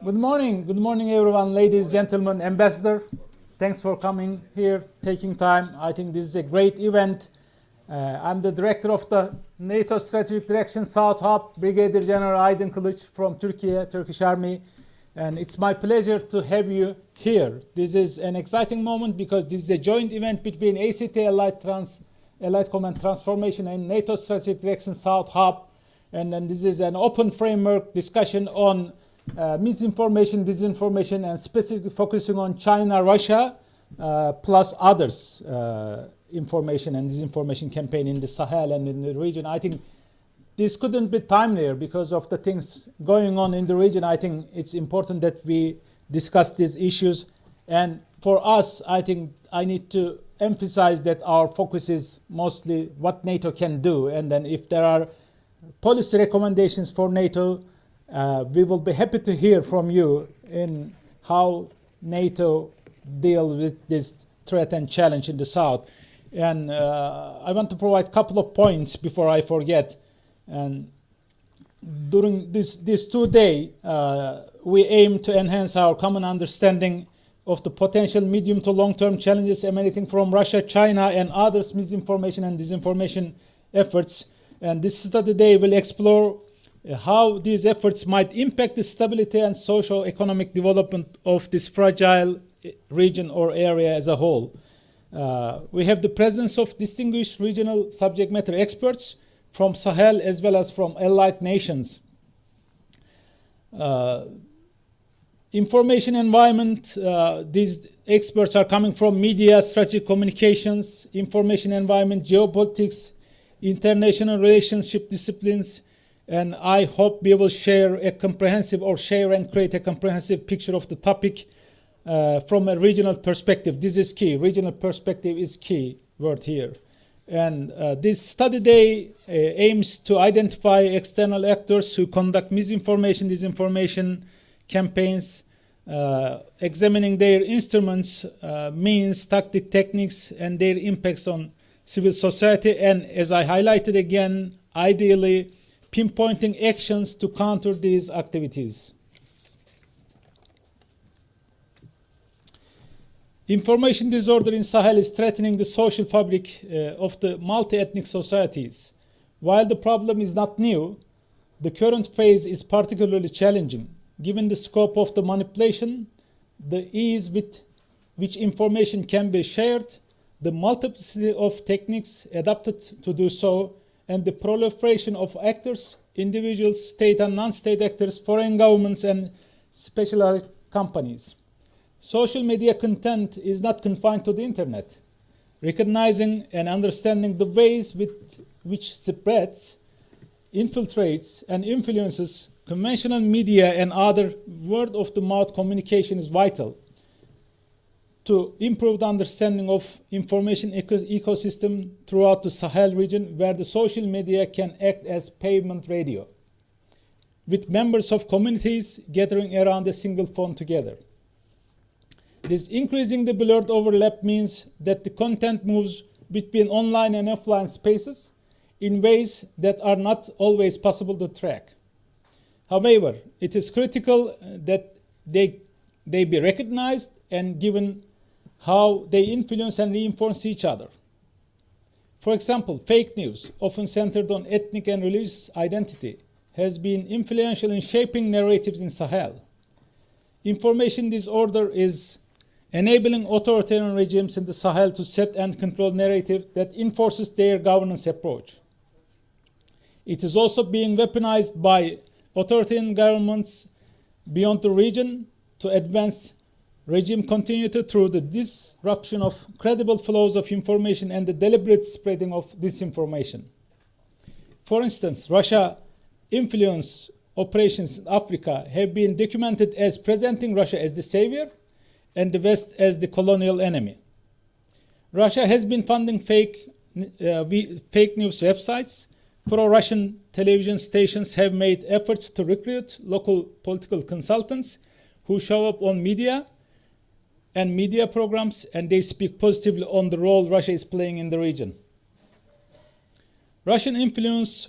Good morning, everyone, ladies, gentlemen, ambassador. Thanks for coming here, taking time. I think this is a great event. I'm the director of the NATO Strategic Direction South Hub, Brigadier General AYDIN from Turkey, Turkish Army. And it's my pleasure to have you here. This is an exciting moment because this is a joint event between ACT Allied Command Transformation and NATO Strategic Direction South Hub. And then this is an open framework discussion on misinformation, disinformation, and specifically focusing on China, Russia, plus others, information and disinformation campaign in the Sahel and in the region. I think this couldn't be timelier because of the things going on in the region. I think it's important that we discuss these issues. And for us, I think I need to emphasize that our focus is mostly what NATO can do. And then if there are policy recommendations for NATO, we will be happy to hear from you in how NATO deals with this threat and challenge in the South. And I want to provide a couple of points before I forget. And during this 2 days, we aim to enhance our common understanding of the potential medium to long-term challenges emanating from Russia, China, and others' misinformation and disinformation efforts. And this study day will explore how these efforts might impact the stability and socio-economic development of this fragile region or area as a whole. We have the presence of distinguished regional subject matter experts from Sahel as well as from allied nations. Information environment, these experts are coming from media, strategic communications, information environment, geopolitics, international relationship disciplines, and I hope we will share and create a comprehensive picture of the topic from a regional perspective. This is key. Regional perspective is key word here. And this study day aims to identify external actors who conduct misinformation, disinformation campaigns, examining their instruments, means, tactic, techniques, and their impacts on civil society. And as I highlighted again, ideally, pinpointing actions to counter these activities. Information disorder in Sahel is threatening the social fabric of the multi-ethnic societies. While the problem is not new, the current phase is particularly challenging, given the scope of the manipulation, the ease with which information can be shared, the multiplicity of techniques adapted to do so, and the proliferation of actors, individuals, state and non-state actors, foreign governments, and specialized companies. Social media content is not confined to the internet. Recognizing and understanding the ways with which spreads, infiltrates, and influences conventional media and other word-of-the-mouth communication is vital to improve the understanding of information ecosystem throughout the Sahel region, where the social media can act as pavement radio, with members of communities gathering around a single phone together. This increasing the blurred overlap means that the content moves between online and offline spaces in ways that are not always possible to track. However, it is critical that they be recognized and given how they influence and reinforce each other. For example, fake news, often centered on ethnic and religious identity, has been influential in shaping narratives in Sahel. Information disorder is enabling authoritarian regimes in the Sahel to set and control narrative that enforces their governance approach. It is also being weaponized by authoritarian governments beyond the region to advance regime continuity through the disruption of credible flows of information and the deliberate spreading of disinformation. For instance, Russia influence operations in Africa have been documented as presenting Russia as the savior and the West as the colonial enemy. Russia has been funding fake news websites. Pro-Russian television stations have made efforts to recruit local political consultants who show up on media and media programs, and they speak positively on the role Russia is playing in the region. Russian influence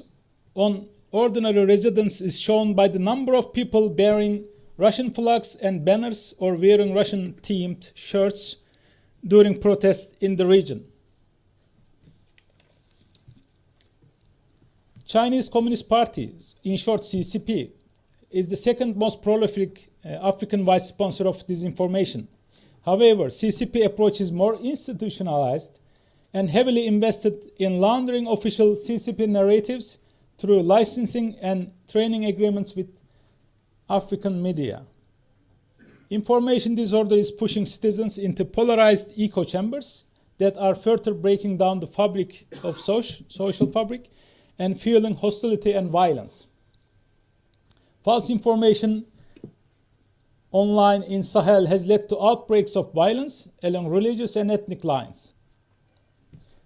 on ordinary residents is shown by the number of people bearing Russian flags and banners or wearing Russian-themed shirts during protests in the region. Chinese Communist Party, in short CCP, is the second most prolific African-wide sponsor of disinformation. However, CCP approach is more institutionalized and heavily invested in laundering official CCP narratives through licensing and training agreements with African media. Information disorder is pushing citizens into polarized echo chambers that are further breaking down the fabric of social fabric and fueling hostility and violence. False information online in Sahel has led to outbreaks of violence along religious and ethnic lines.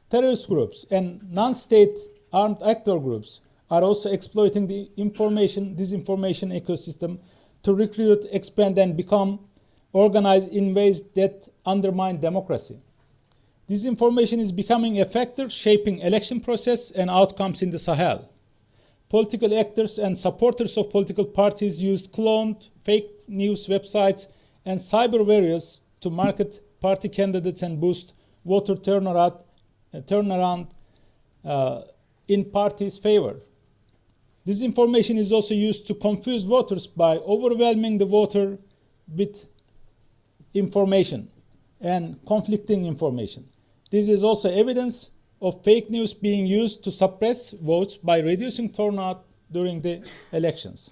Terrorist groups and non-state armed actor groups are also exploiting the disinformation ecosystem to recruit, expand, and become organized in ways that undermine democracy. Disinformation is becoming a factor shaping election process and outcomes in the Sahel. Political actors and supporters of political parties use cloned fake news websites and cyber warriors to market party candidates and boost voter turnaround in parties' favor. Disinformation is also used to confuse voters by overwhelming the voter with information and conflicting information. This is also evidence of fake news being used to suppress votes by reducing turnout during the elections.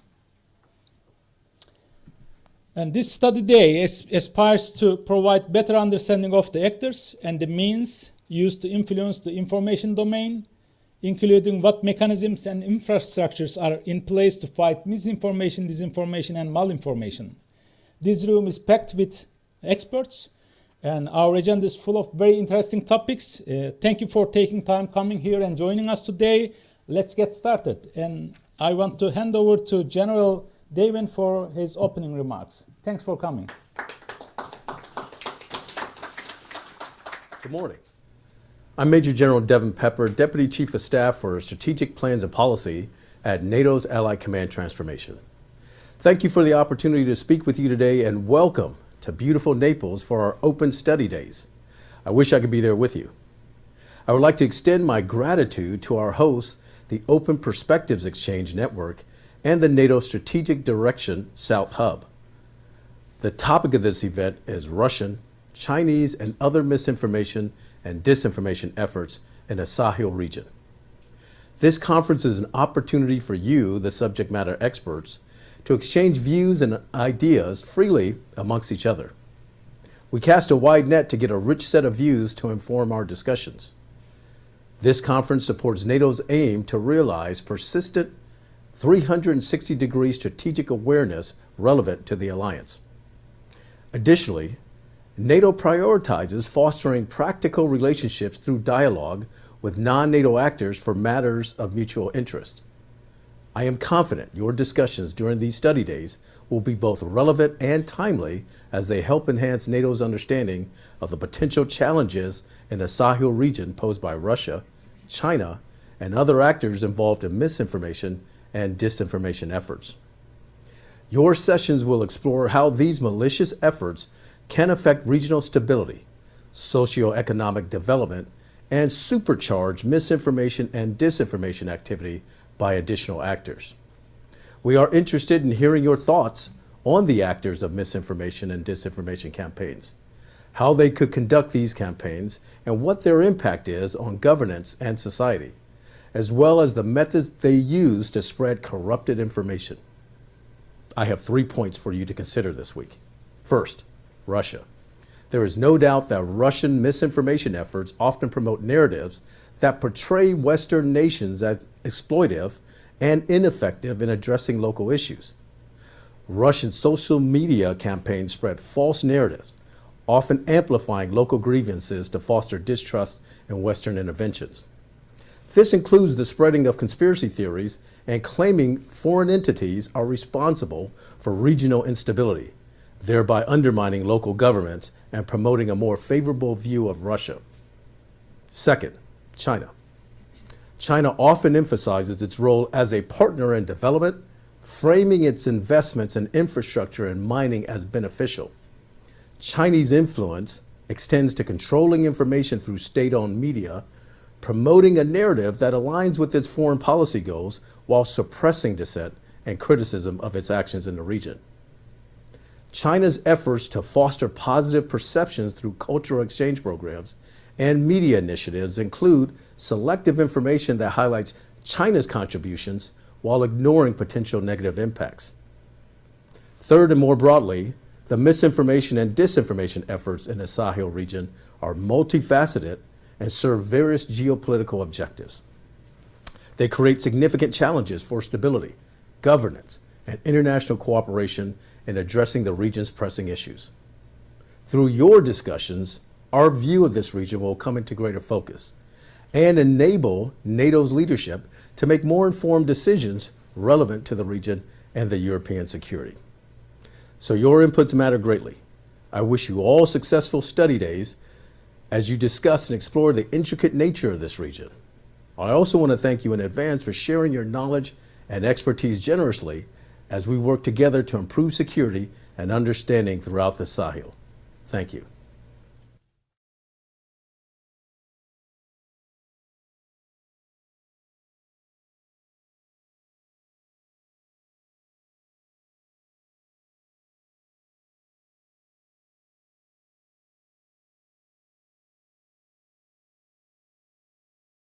And this study day aspires to provide better understanding of the actors and the means used to influence the information domain, including what mechanisms and infrastructures are in place to fight misinformation, disinformation, and malinformation. This room is packed with experts, and our agenda is full of very interesting topics. Thank you for taking time coming here and joining us today. Let's get started. And I want to hand over to General DEVIN for his opening remarks. Thanks for coming. Good morning. I'm Major General Devin Pepper, Deputy Chief of Staff for Strategic Plans and Policy at NATO's Allied Command Transformation. Thank you for the opportunity to speak with you today, and welcome to beautiful Naples for our open study days. I wish I could be there with you. I would like to extend my gratitude to our hosts, the Open Perspectives Exchange Network and the NATO Strategic Direction South Hub. The topic of this event is Russian, Chinese, and other misinformation and disinformation efforts in the Sahel region. This conference is an opportunity for you, the subject matter experts, to exchange views and ideas freely amongst each other. We cast a wide net to get a rich set of views to inform our discussions. This conference supports NATO's aim to realize persistent 360-degree strategic awareness relevant to the alliance. Additionally, NATO prioritizes fostering practical relationships through dialogue with non-NATO actors for matters of mutual interest. I am confident your discussions during these study days will be both relevant and timely as they help enhance NATO's understanding of the potential challenges in the Sahel region posed by Russia, China, and other actors involved in misinformation and disinformation efforts. Your sessions will explore how these malicious efforts can affect regional stability, socioeconomic development, and supercharge misinformation and disinformation activity by additional actors. We are interested in hearing your thoughts on the actors of misinformation and disinformation campaigns, how they could conduct these campaigns, and what their impact is on governance and society, as well as the methods they use to spread corrupted information. I have 3 points for you to consider this week. First, Russia. There is no doubt that Russian misinformation efforts often promote narratives that portray Western nations as exploitive and ineffective in addressing local issues. Russian social media campaigns spread false narratives, often amplifying local grievances to foster distrust in Western interventions. This includes the spreading of conspiracy theories and claiming foreign entities are responsible for regional instability, thereby undermining local governments and promoting a more favorable view of Russia. Second, China. China often emphasizes its role as a partner in development, framing its investments in infrastructure and mining as beneficial. Chinese influence extends to controlling information through state-owned media, promoting a narrative that aligns with its foreign policy goals while suppressing dissent and criticism of its actions in the region. China's efforts to foster positive perceptions through cultural exchange programs and media initiatives include selective information that highlights China's contributions while ignoring potential negative impacts. Third, and more broadly, the misinformation and disinformation efforts in the Sahel region are multifaceted and serve various geopolitical objectives. They create significant challenges for stability, governance, and international cooperation in addressing the region's pressing issues. Through your discussions, our view of this region will come into greater focus and enable NATO's leadership to make more informed decisions relevant to the region and the European security. So your inputs matter greatly. I wish you all successful study days as you discuss and explore the intricate nature of this region. I also want to thank you in advance for sharing your knowledge and expertise generously as we work together to improve security and understanding throughout the Sahel. Thank you.